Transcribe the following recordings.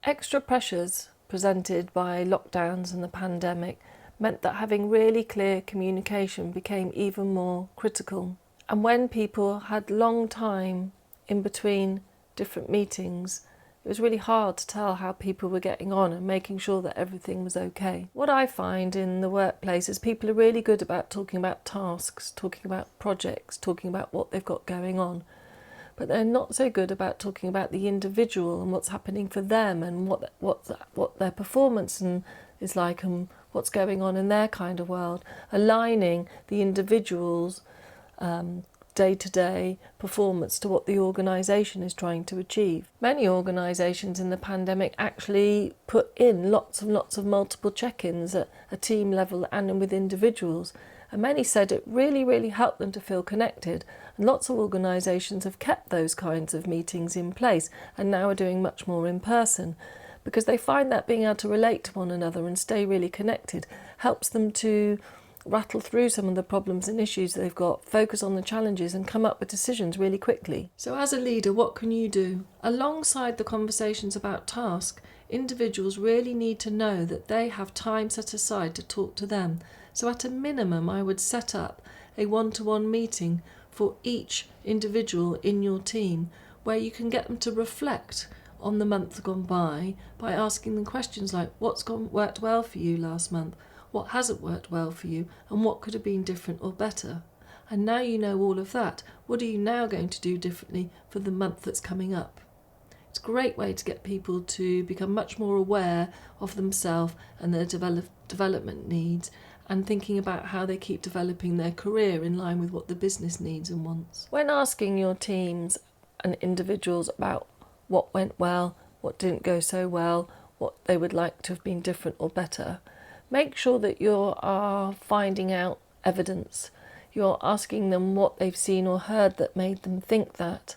Extra pressures presented by lockdowns and the pandemic meant that having really clear communication became even more critical. And when people had long time in between different meetings, it was really hard to tell how people were getting on and making sure that everything was okay. What I find in the workplace is people are really good about talking about tasks, talking about projects, talking about what they've got going on. But they're not so good about talking about the individual and what's happening for them and what their performance is like and what's going on in their kind of world, aligning the individual's day-to-day performance to what the organisation is trying to achieve. Many organisations in the pandemic actually put in lots of multiple check-ins at a team level and with individuals. And many said it really helped them to feel connected. And lots of organisations have kept those kinds of meetings in place and now are doing much more in person, because they find that being able to relate to one another and stay really connected helps them to rattle through some of the problems and issues they've got, focus on the challenges and come up with decisions really quickly. So as a leader, what can you do? Alongside the conversations about task, individuals really need to know that they have time set aside to talk to them. So at a minimum, I would set up a one-to-one meeting for each individual in your team where you can get them to reflect on the month gone by asking them questions like, what's worked well for you last month? What hasn't worked well for you? And what could have been different or better? And now you know all of that, what are you now going to do differently for the month that's coming up? It's a great way to get people to become much more aware of themselves and their development needs, and thinking about how they keep developing their career in line with what the business needs and wants. When asking your teams and individuals about what went well, what didn't go so well, what they would like to have been different or better, make sure that you are finding out evidence. You're asking them what they've seen or heard that made them think that.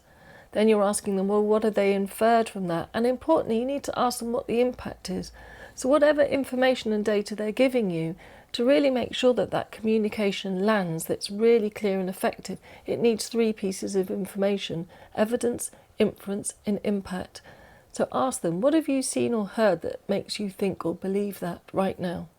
Then you're asking them, well, what have they inferred from that? And importantly, you need to ask them what the impact is. So whatever information and data they're giving you, to really make sure that that communication lands, that's really clear and effective, it needs 3 pieces of information: evidence, inference, and impact. So ask them, what have you seen or heard that makes you think or believe that right now?